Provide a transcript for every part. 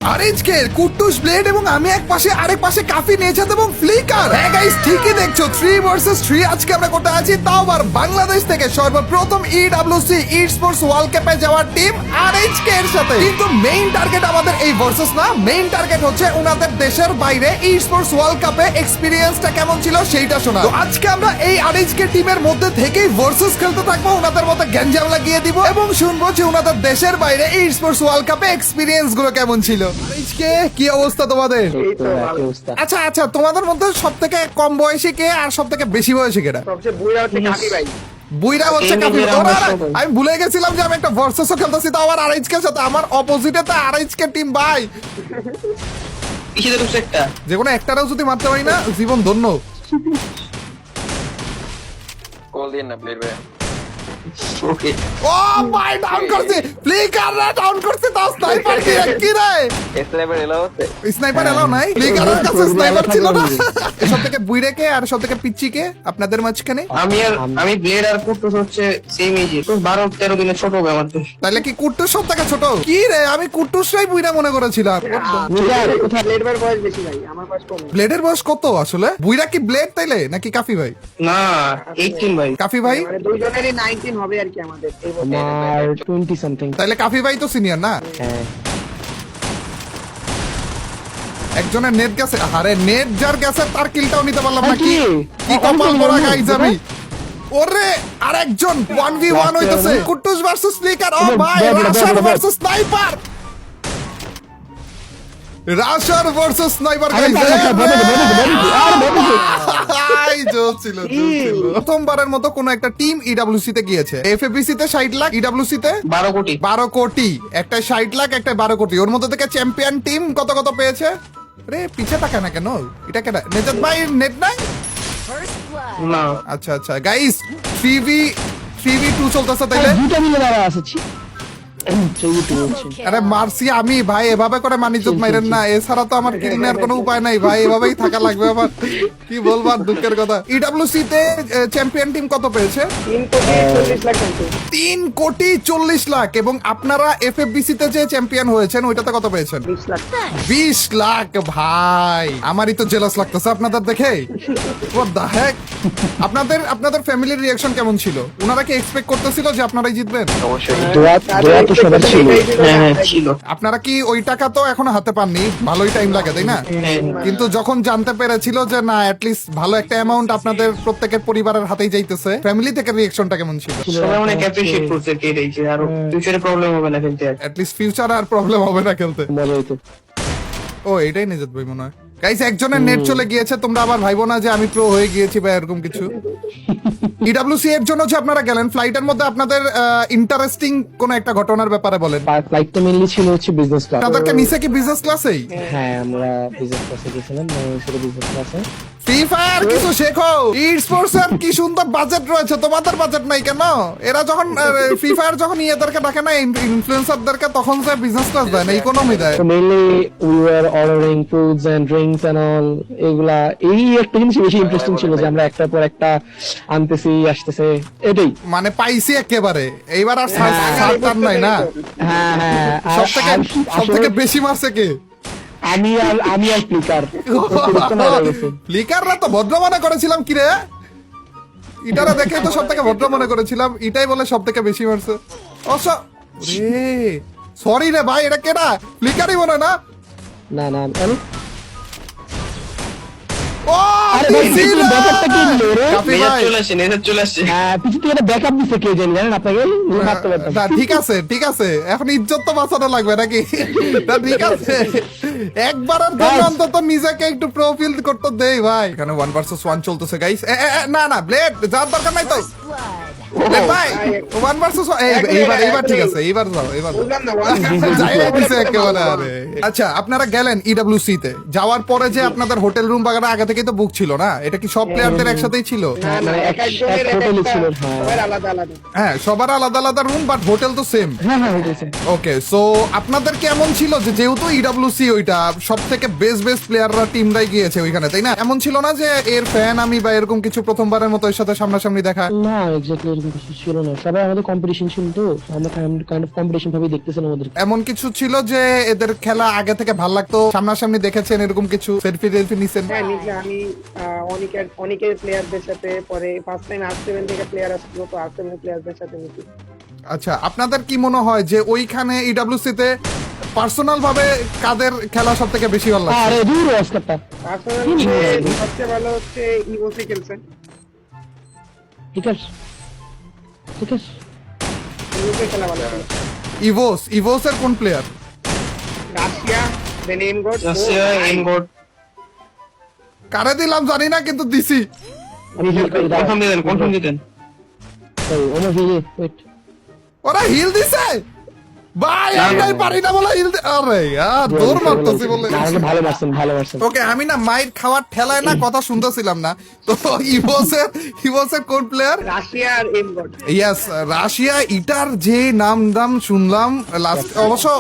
আরএইচকে কুট্টুস blade এবং আমি এক পাশে আরেক পাশে কাফি নেচাত এবং ফ্লিকার। হ্যাঁ গাইস, ঠিকই দেখছো, 3 ভার্সেস 3 আজকে আমরা করতে আছি, তাও আবার বাংলাদেশ থেকে সর্বপ্রথম ইডব্লিউসি স্পোর্টস ওয়ার্ল্ড কাপে যাওয়ার টিম আরএইচকে এর সাথে। কিন্তু মেইন টার্গেট আমাদের এই ভার্সেস না, মেইন টার্গেট হচ্ছে ওনাদের দেশের বাইরে স্পোর্টস ওয়ার্ল্ড কাপে এক্সপেরিয়েন্সটা কেমন ছিল সেইটা শোনা। তো আজকে আমরা এই আরএইচকে টিমের মধ্যে থেকেই ভার্সেস খেলতে থাকবো, ওনাদের মধ্যে গ্যাঞ্জাম লাগিয়ে দিব এবং শুনবো যে ওনাদের দেশের বাইরে স্পোর্টস ওয়ার্ল্ড কাপে এক্সপেরিয়েন্স গুলো কেমন ছিল। আরএইচকে কি অবস্থা তোমাদের? আচ্ছা আচ্ছা, তোমাদের মধ্যে সব থেকে কম বয়সী কে আর সব থেকে বেশি বয়সী কেটা? সবচেয়ে বুড়া হচ্ছে কাকি ভাই। বুইরা হচ্ছে কাফি। আমি ভুলে গেছিলাম যে আমি একটা ভার্সেসও খেলতেছি, তাও আবার আরএইচকে এর সাথে। আমার অপোজিটে তো আরএইচকে টিম ভাই। যে কোনো একটারও যদি মারতে পারি না, জীবন ধন্য। কল দিন না প্লেয়ার ভাই। ওকে ও ভাই, ডাউন করছে ফ্লিকার রে, ডাউন করছে। তাও স্নাইপার কি রে? স্নাইপার এলো হচ্ছে। স্নাইপার এলাও নাই, ফ্লিকারের কাছে স্নাইপার ছিল না। সব থেকে বুইরে কে আর সব থেকে পিচ্চি কে আপনাদের মাঝখানে? আমি ব্লেড আর কুট্টুস হচ্ছে সেম এজে, তো 12-13 দিনের ছোট হবে আমার থেকে। তাহলে কি কুট্টুস সব থেকে ছোট? কি রে, আমি কুট্টুসরাই বুইরা মনে করেছিলাম। প্লেয়ার বয়স বেশি ভাই, আমার বয়স কম। ব্লেডের বয়স কত আসলে? বুইরা কি ব্লেড তাইলে নাকি কাফি ভাই? না 18 ভাই। কাফি ভাই মানে দুইজনেরই 19 হবে আর কি আমাদের এই বছর। আমার 20 সামথিং। তাইলে কাফি ভাই তো সিনিয়র না? হ্যাঁ, একজনের নেট গেছে। আরে নেট যার গেছে তার কিলটাও নিতে পারলাম না। কি কি? কি কপাল পড়া গাইজ আমি। ওরে আরেকজন 1v1 হইতাছে। কুট্টুস ভার্সেস ফ্লিকার। ও ভাই, rusher versus sniper. Rusher versus sniper guys. প্রথমবারের মতো কোন একটা টিম ইডব্লিউসি তে গিয়েছে। এফএফবিসি তে 60 লাখ, ইডব্লিউসি তে 12 কোটি। 12 কোটি। একটা 60 লাখ, একটা 12 কোটি। ওর মধ্যে থেকে চ্যাম্পিয়ন টিম কত কত পেয়েছে? রে পিছে তাকা না কেন? এটা কেন? নেজাত ভাই নেট নাই? না আচ্ছা আচ্ছা গাইস, 3v2 চলতেছে তাইলে। দুটো মিলে দাঁড়া আছেছি। আরে মারছি আমি ভাই, এভাবে করে মানিজত মাইরেন না, এছাড়া তো আমার কিল নেওয়ার কোনো উপায় নাই ভাই, এভাবেই থাকা লাগবে আমার। কি বলবার দুঃখের কথা। ইডব্লিউসি তে চ্যাম্পিয়ন টিম কত পেয়েছে? 3 কোটি 40 লাখ। 3 কোটি 40 লাখ। এবং আপনারা এফএফবিসি তে যে চ্যাম্পিয়ন হয়েছেন ওইটাতে কত পেয়েছেন? 20 লাখ। 20 লাখ ভাই, আমারই তো জেলাস লাগতেছে আপনাদের দেখে। What the heck? আপনাদের ফ্যামিলির রিঅ্যাকশন কেমন ছিল? ওনারা কি এক্সপেক্ট করতেছিল যে আপনারাই জিতবেন? অবশ্যই। দোয়া তো সবার ছিল। হ্যাঁ ছিল। আপনারা কি ওই টাকা তো এখনো হাতে পাননি, ভালোই টাইম লাগে তাই না? কিন্তু যখন জানতে পেরেছিল যে না অ্যাটলিস্ট ভালো একটা অ্যামাউন্ট আপনাদের প্রত্যেকের পরিবারের হাতেই যাইতেছে, ফ্যামিলি থেকে রিঅ্যাকশনটা কেমন ছিল? সবাই অনেক অ্যাপ্রিশিয়েট করছে কে দিয়েছে, আর ফিউচারে প্রবলেম হবে না খেলতে আর। অ্যাটলিস্ট ফিউচার আর প্রবলেম হবে না খেলতে। ভালোই তো। ও এটাই নিজাত ভাই মনে হয়। গাইস, একজনের নেট চলে গিয়েছে, তোমরা আবার ভাইবো না যে আমি প্রো হয়ে গিয়েছি বা এরকম কিছু। ইডব্লিউসি এর জন্য যে আপনারা গেলেন, ফ্লাইটের মধ্যে আপনাদের ইন্টারেস্টিং কোন একটা ঘটনার ব্যাপারে বলেন। ফ্লাইটটা মেইনলি ছিল হচ্ছে বিজনেস ক্লাস। আপনাদেরকে নিচে কি বিজনেস ক্লাসেই? হ্যাঁ, আমরা বিজনেস ক্লাসে গেছিলাম, সেটা বিজনেস ক্লাসে। ফ্রি ফায়ার কিছু শেখো। স্পোর্টস এর কি সুন্দর বাজেট রয়েছে, তোমাদের বাজেট নাই কেন? এরা যখন ফ্রি ফায়ার যখন ইয়েদেরকে ডাকে না, ইনফ্লুয়েন্সারদেরকে, তখন যে বিজনেস ক্লাস দেয় না, ইকোনমি দেয়। So mainly we were ordering foods and drinks and all, এগুলা এই একটা জিনিস বেশি ইন্টারেস্টিং ছিল যে আমরা একটার পর একটা আনতেছি আসতেছে, এটাই। মানে পাইছি একেবারে, এইবার আর ছাড় নাই না। হ্যাঁ হ্যাঁ, সব থেকে বেশি মারছে কে? আমি আর ফ্লিকার। ফ্লিকাররা তো ভদ্র মনে করেছিলাম, কি রে ইটারা দেখে তো সব থেকে ভদ্র মনে করেছিলাম, এটাই বলে সব থেকে বেশি মারছে। সরি রে ভাই, এটা কেডা? ফ্লিকারই মনে না? না না, আমি ও আরে ভাই, দিছিল। ব্যাপারটা কি হলো রে? কাফি নেজাত ভাই, চলে আসছে, নেজাত চলে আসছে। পিছু থেকে একটা ব্যাকআপ দিছে কে জানেন আপনাকে? মারতে পারতাম। না ঠিক আছে ঠিক আছে, এখন ইজ্জত তো বাঁচানো লাগবে নাকি? না ঠিক আছে, একবারের জন্য অন্তত নিজেকে একটু প্রোফিল করতে দেই ভাই। এখানে 1 ভার্সেস 1 চলতেছে গাইস। না না ব্লেড যাওয়ার দরকার নাই তো। ব্লেড ভাই 1 ভার্সেস 1। এইবার ঠিক আছে, এইবার যাও, এইবার যাও। বললাম না যাইয়া দিছে একেবারে। আরে আচ্ছা, আপনারা গেলেন ইডব্লিউসি তে, যাওয়ার পরে যে আপনাদের হোটেল রুম বাগানে আগে থেকেই তো বুক ছিল না? এটা কি সব প্লেয়ারদের একসাথেই ছিল? মানে এক হোটেলে ছিল। সবার আলাদা আলাদা। হ্যাঁ, সবার আলাদা আলাদা রুম, বাট হোটেল তো সেম। হ্যাঁ হ্যাঁ, হয়েছে। ওকে, সো আপনাদের কেমন ছিল যে যেহেতু ইডব্লিউসি ওইটা সব থেকে বেস্ট প্লেয়াররা টিমরাই গিয়েছে ওইখানে তাই না? এমন ছিল না যে এর ফ্যান আমি বা এরকম কিছু প্রথমবারের মতো এর সাথে সামনাসামনি দেখা? না এক্স্যাক্টলি এরকম কিছু ছিল না, সবাই আমাদের কম্পিটিশন ছিল, তো আমরা কাইন্ড অফ কম্পিটিশন ভাবে দেখতেছিলাম ওদের। এমন কিছু ছিল যে এদের খেলা আগে থেকে ভাল লাগতো, সামনাসামনি দেখেছেন এরকম কিছু, সেলফি টেলফি নিছেন? হ্যাঁ নিজে আমি অনেকের প্লেয়ারদের সাথে, পরে ফার্স্ট টাইম R7 থেকে প্লেয়ার আসলো, তো R7 প্লেয়ারদের সাথে মিশি। আচ্ছা, আপনাদের কি মনে হয় যে ওইখানে ইডব্লিউসি তে পার্সোনাল ভাবে কাদের খেলা সব থেকে বেশি ভালো লাগছে? আরে দূর অস্কারটা পার্সোনালি সবচেয়ে ভালো হচ্ছে ইভোসি খেলছে, ঠিক আছে ঠিক আছে। ইভোসি খেলা ভালো ছিল। ইভোস এর কোন প্লেয়ার? রাশিয়া, দেন এমগড, রাশিয়া এমগড কারে দিলাম জানি না, কিন্তু দিছি। আমি হিল করে দাও, কনফার্ম দিতেন ওমা ভিজে ওয়েট। ওরা হিল দিছে ভাই, আমরাই পারি না বলে হিল। আরে দৌড় মারতেছি বলে। ভালো মারছেন। ওকে, আমি না মাইর খাওয়ার ঠেলায় না কথা শুনতেছিলাম না, তো ইভোসের কোন প্লেয়ার? রাশিয়া আর এমগড। Yes, Russia. ইটার যে নাম শুনলাম লাস্ট,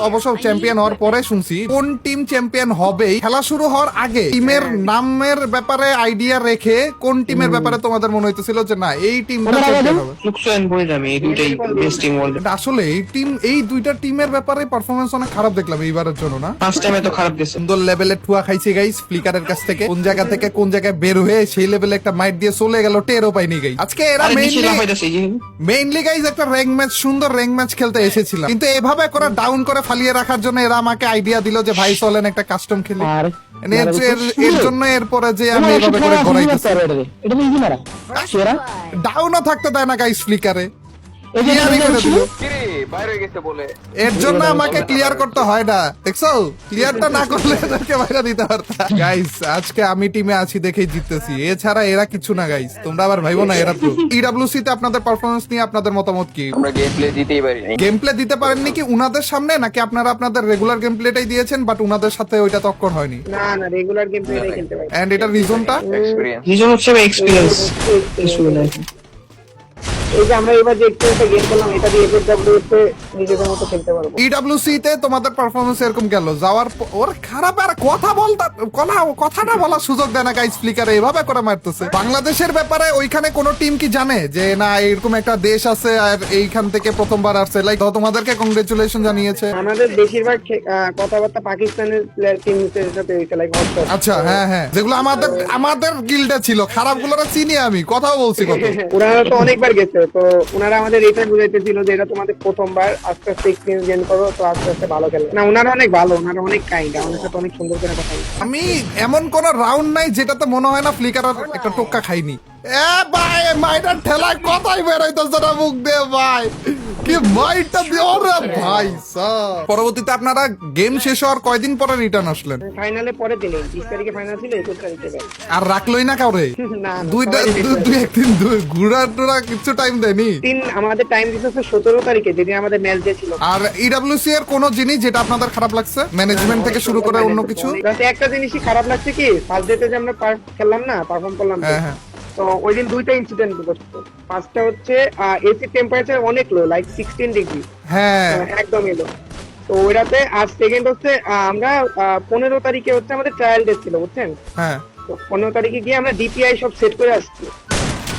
অবশ্য চ্যাম্পিয়ন হওয়ার পরে শুনছি। কোন টিম চ্যাম্পিয়ন হবে খেলা শুরু হওয়ার আগে টিমের নামের ব্যাপারে আইডিয়া রেখে কোন টিমের ব্যাপারে তোমাদের মনে হইতেছিল যে না এই টিমটা চ্যাম্পিয়ন হবে? লুকসেন বলিলাম এই দুইটাই বেস্ট টিম ওয়ার্ল্ড। আসলে এই দুইটা টিমের ব্যাপারে পারফরমেন্স অনেক খারাপ দেখলাম এইবারের জন্য না। ফার্স্ট টাইমে তো খারাপ গেছে। সুন্দর লেভেলে ঠুয়া খাইছে গাইস ফ্লিকারের কাছ থেকে, কোন জায়গা থেকে কোন জায়গায় বের হয়ে সেই লেভেলে একটা মাইট দিয়ে চলে গেল, টেরও পাইনি গাইস। আজকে এরা মেইনলি গাইস একটা র্যাঙ্ক ম্যাচ, সুন্দর র্যাঙ্ক ম্যাচ খেলতে এসেছিলাম, কিন্তু এভাবে করে ডাউন করে ফালিয়ে রাখার জন্য এরা আমাকে আইডিয়া দিল যে ভাই চলেন একটা কাস্টম খেলি। আর এর জন্য এরপরে যে আমি এভাবে করে ঘোরাইতেছি, এটা তো ইজি মারা সেরা ডাউনও থাকতে দেয় না গাইস ফ্লিকারে। এই যে ক্লিয়ারই করে দিল। কিরে বাইরে গেছে বলে এর জন্য আমাকে ক্লিয়ার করতে হয় না, দেখছো? ক্লিয়ারটা না করলে এদেরকে বাইরে দিতে পারতাম। গাইস আজকে আমি টিমে আছি দেখেই জিততেছি, এছাড়া এরা কিছু না গাইস, তোমরা আবার ভাইবো না এরা তো। ইডব্লিউসি তে আপনাদের পারফরমেন্স নিয়ে আপনাদের মতামত কি? আমরা গেম প্লে দিতেই পারি নাই। গেম প্লে দিতে পারেননি কি উনাদের সামনে, নাকি আপনারা আপনাদের রেগুলার গেম প্লেটাই দিয়েছেন বাট উনাদের সাথে ওইটা টক্কর হয়নি? না রেগুলার গেম প্লে খেলতে পারি। এন্ড এটার রিজনটা? এক্সপেরিয়েন্স। রিজন হচ্ছে এক্সপেরিয়েন্স। এই যে আমরা এবার যে একটা গেম খেললাম, এটা দিয়ে এফডব্লিউ তে নিজেদের মতো খেলতে পারবো। ইডব্লিউসি তে তোমাদের পারফরমেন্স এরকম গেল যাওয়ার ওর খারাপ, আর কথাটা বলার সুযোগ দেয় না গাইস। ফ্লিকারে এভাবে করে মারতেছে। বাংলাদেশের ব্যাপারে ওইখানে কোন টিম কি জানে যে না এরকম একটা দেশ আছে আর এইখান থেকে প্রথমবার আসছে? লাইক তোমাদেরকে কংগ্রেচুলেশন জানিয়েছে। আমাদের বেশিরভাগ কথাবার্তা পাকিস্তানের প্লেয়ার টিমের সাথে হইছে, লাইক হটস্টার। আচ্ছা হ্যাঁ, যেগুলো আমাদের গিল্ডে ছিল, খারাপ গুলোরা চিনি আমি, কথাও বলছি কত। ওনারা তো অনেকবার গেছে, তো ওনারা আমাদের এটা বুঝাইতেছিল যে এটা তোমাদের প্রথমবার, আস্তে আস্তে এক্সপিরিয়েন্স গেইন করো, তো আস্তে আস্তে ভালো খেলো। না ওনারা অনেক ভালো, ওনারা অনেক কাইন্ড, আমাদের সাথে অনেক সুন্দর করে কথা বলে। আমি এমন কোন রাউন্ড নাই যেটাতে মনে হয় না ফ্লিকার একটা টোক্কা খাইনি। এ ভাই মাইটার ঠেলায় কথাই বেরোইতেছে না মুখ দিয়ে ভাই, কি মাইটা দিও রে ভাই স্যার। পরবর্তীতে আপনারা গেম শেষ হওয়ার কয়দিন পরে রিটার্ন আসলেন? ফাইনালে পরের দিনে 20 তারিখে ফাইনাল ছিল, 21 তারিখে ব্যাক। আর রাখলোই না কাউরে? না দুই একদিন ঘুরা টুরা কিছু টাইম দেয়নি? আমাদের টাইম দিতেছে 17 তারিখে, যেদিন আমাদের ম্যাচ ডে ছিল। আর ইডব্লিউসি এর কোন জিনিস যেটা আপনাদের খারাপ লাগছে, ম্যানেজমেন্ট থেকে শুরু করে অন্য কিছু? একটা জিনিসই খারাপ লাগছে কি, ফার্স্ট ডেতে যে আমরা খেললাম না, পারফর্ম করলাম না, হ্যাঁ তো ওই দিন দুইটা ইনসিডেন্ট ঘটছে। ফার্স্টটা হচ্ছে এসি টেম্পারেচার অনেক লো, লাইক 16 ডিগ্রি, হ্যাঁ একদম এলো। তো ওইটাতে। আর সেকেন্ড হচ্ছে আমরা 15 তারিখে হচ্ছে আমাদের ট্রায়াল ডে ছিল, বুঝছেন? হ্যাঁ। তো 15 তারিখে গিয়ে আমরা ডিপিআই সব সেট করে আসছি,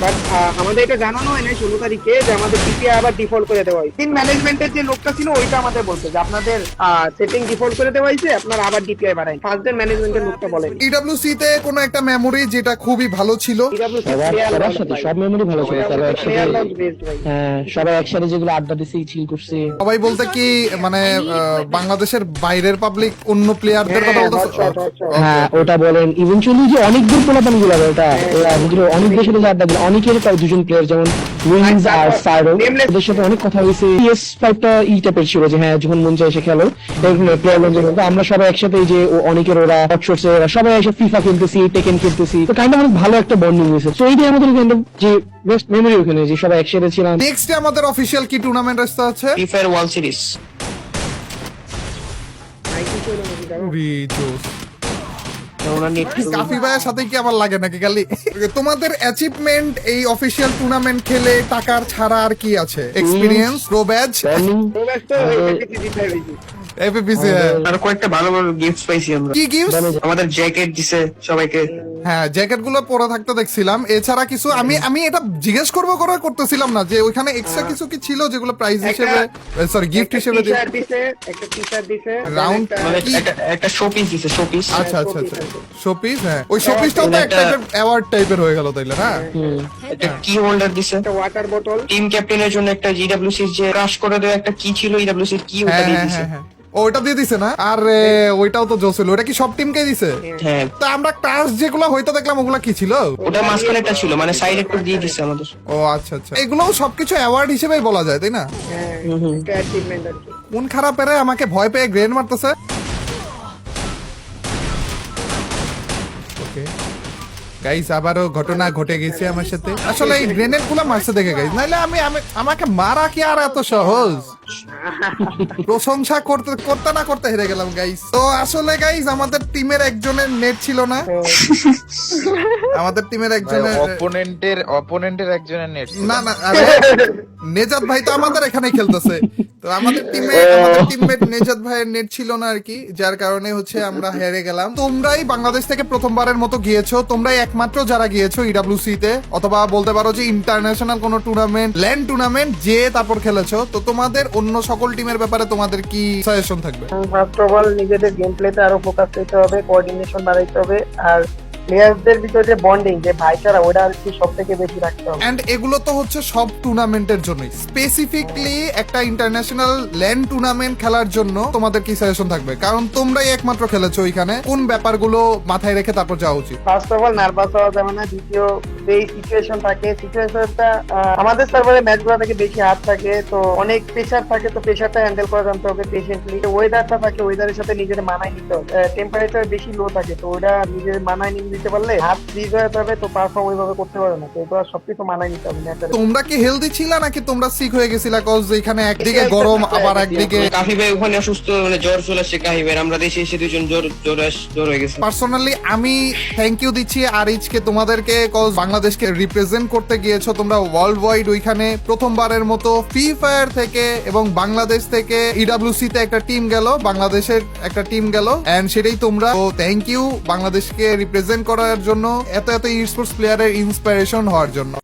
বাট আমাদের এটা জানানো হয় না 16 তারিখে যে আমাদের ডিপিআই আবার ডিফল্ট করে দেওয়া হয়। টিম ম্যানেজমেন্টের যে লোকটা ছিল ওইটা আমাদের বলছে যে আপনাদের সেটিং ডিফল্ট করে দেওয়া হয়েছে, আপনারা আবার ডিপিআই বাড়ান। ফার্স্ট ডে ম্যানেজমেন্টের লোকটা বলেন। ইডব্লিউসি তে কোনো একটা মেমোরি যেটা খুবই ভালো ছিল? সবার সাথে সব মেমোরি ভালো ছিল, সবাই একসাথে, হ্যাঁ সবাই একসাথে যেগুলো আড্ডা দিছি, চিল করছি। সবাই বলতে কি মানে বাংলাদেশের বাইরের পাবলিক অন্য প্লেয়ারদের কথা বলতেছে? হ্যাঁ ওটা বলেন, ইভেনচুয়ালি যে অনেক দূর পোলাপান গুলো ওটা অনেক দেশের যে আড্ডা দিল, অনেকের প্রায় দুজন প্লেয়ার যেমন উইংস আর সাইরো, ওদের সাথে অনেক কথা হয়েছে। PS5টা ই টাইপের ছিল যে হ্যাঁ যখন মন চায় এসে খেলো, প্লেয়ার আমরা সবাই একসাথে, এই যে অনেকের ওরা হটশটস ওরা সবাই এসে ফিফা খেলতেছি, টেকেন খেলতেছি, তো কাইন্ড অনেক ভালো একটা বন্ডিং হয়েছে। তো এইটাই আমাদের কাইন্ড যে বেস্ট মেমোরি ওখানে, যে সবাই একসাথে ছিলাম। নেক্সট আমাদের অফিশিয়াল কি টুর্নামেন্ট আসতে আছে? Free fire world series. কাফি ভাইয়ের সাথে কি আবার লাগে নাকি খালি? তোমাদের অ্যাচিভমেন্ট এই অফিশিয়াল টুর্নামেন্ট খেলে টাকার ছাড়া আর কি আছে? এক্সপেরিয়েন্স, প্রো ব্যাজ, এপিপিসি। আর কয়েকটা ভালো ভালো গিফট পাইছি আমরা। কি গিফট? আমাদের জ্যাকেট দিছে সবাইকে, হ্যাঁ জ্যাকেট গুলো পরে থাকতে দেখছিলাম, এছাড়া কিছু আমি এটা জিজ্ঞেস করতেছিলাম না যে ওইখানে এক্সট্রা কিছু কি ছিল যেগুলো প্রাইজ হিসেবে সরি গিফট হিসেবে একটা টি-শার্ট দিছে রাউন্ড মানে একটা শোপিস দিছে শোপিস। আচ্ছা আচ্ছা আচ্ছা শোপিস, হ্যাঁ ওই শোপিসটাও তো একটা অ্যাওয়ার্ড টাইপের হয়ে গেল তাইলে না? একটা কি হোল্ডার দিছে, একটা ওয়াটার বোতল, টিম ক্যাপ্টেনের জন্য একটা জিডব্লিউসি যে ক্রাশ করে দেওয়া একটা কি ছিল জিডব্লিউসি কি ওটা হ্যাঁ দিয়ে হ্যাঁ দিছে। হ্যাঁ হ্যাঁ ওইটা দিয়ে দিছে না? আর ওইটাও তো জোস হলো, ওটা কি সব টিমকে দিছে? হ্যাঁ তা আমরা ক্রাশ যেগুলো হইতে দেখলাম ওগুলা কি ছিল? ওটা মাঝখানে একটা ছিল, মানে সাইড একটু দিয়ে দিছে আমাদের। ও আচ্ছা আচ্ছা, এগুলোও সবকিছু অ্যাওয়ার্ড হিসেবেই বলা যায় তাই না? হ্যাঁ একটা অ্যাচিভমেন্ট আর কি। কোন খারাপেরে আমাকে ভয় পেয়ে গ্রেন মারতেছে। ওকে গাইস আবারও ঘটনা ঘটে গেছে আমার সাথে। আসলে এই গ্রেনেড গুলো মারছে দেখে গাইস, নাইলে আমাকে মারা কি আর এত সহজ? প্রশংসা করতে না করতে হেরে গেলাম গাইস। তো আসলে গাইস আমাদের টিমের একজনের নেট ছিল না, আমাদের টিমের একজনের অপোনেন্টের একজনের নেট না না আরে নেজাত ভাই তো আমাদের এখানে খেলতেছে, তো আমাদের টিমমেট নেজাত ভাইয়ের নেট ছিল না আর কি, যার কারণে হচ্ছে আমরা হেরে গেলাম। তোমরাই বাংলাদেশ থেকে প্রথমবারের মতো গিয়েছো, তোমরাই একমাত্র যারা গিয়েছো ইডব্লিউসি তে, অথবা বলতে পারো যে ইন্টারন্যাশনাল কোনো টুর্নামেন্ট, ল্যান্ড টুর্নামেন্ট যে তারপর খেলেছো। তো তোমাদের অন্য সকল টিমের ব্যাপারে তোমাদের কি সাজেশন থাকবে? ফার্স্ট অফ অল নিজেদের গেম প্লেতে আরো ফোকাস দিতে হবে, কোঅর্ডিনেশন বাড়াইতে হবে, আর প্লেয়ারদের ভিতরে যে বন্ডিং, যে ভাইচারা, ওটা আর কি সব থেকে বেশি রাখতে হবে। এন্ড এগুলো তো হচ্ছে সব টুর্নামেন্টের জন্যই, স্পেসিফিকলি একটা ইন্টারন্যাশনাল ল্যান্ড টুর্নামেন্ট খেলার জন্য তোমাদের কি সাজেশন থাকবে? কারণ তোমরাই একমাত্র খেলেছো ওইখানে, কোন ব্যাপারগুলো মাথায় রেখে তারপর যাওয়া উচিত? ফার্স্ট অফ অল নার্ভাস হওয়া যাবে না, দ্বিতীয় যে সিচুয়েশন থাকে, সিচুয়েশনটা আমাদের সার্ভারে ম্যাচগুলো থেকে বেশি হাত থাকে, তো অনেক প্রেশার থাকে, তো প্রেশারটা হ্যান্ডেল করা জানতে হবে পেশেন্টলি। ওয়েদারটা থাকে, ওয়েদারের সাথে নিজের মানায় নিতে হবে, টেম্পারেচার বেশি লো থাকে, তো ওটা নিজের মানায় নিতে পারলে হাত ফ্রিজ হয়ে যাবে, তো পারফর্ম ওইভাবে করতে পারবে না, তো এটা সবকিছু মানায় নিতে হবে। তোমরা কি হেলদি ছিলা নাকি তোমরা সিক হয়ে গেছিলা? কজ এখানে একদিকে গরম আবার একদিকে কাফি ভাই ওখানে অসুস্থ, মানে জ্বর চলে আসছে কাফি ভাই, আমরা দেশে এসে দুজন জ্বর হয়ে গেছে। পার্সোনালি আমি থ্যাংক ইউ দিচ্ছি আরিজকে, তোমাদেরকে, কজ বাংলাদেশকে রিপ্রেজেন্ট করতে গিয়েছো তোমরা ওয়ার্ল্ড ওয়াইড, ওইখানে প্রথমবারের মতো ফ্রি ফায়ার থেকে এবং বাংলাদেশ থেকে ইডব্লিউসি তে একটা টিম গেল, বাংলাদেশের একটা টিম গেল, এন্ড সেটাই তোমরা। তো থ্যাংক ইউ বাংলাদেশকে রিপ্রেজেন্ট করার জন্য, এত ই স্পোর্টস প্লেয়ারের ইন্সপিরেশন হওয়ার জন্য।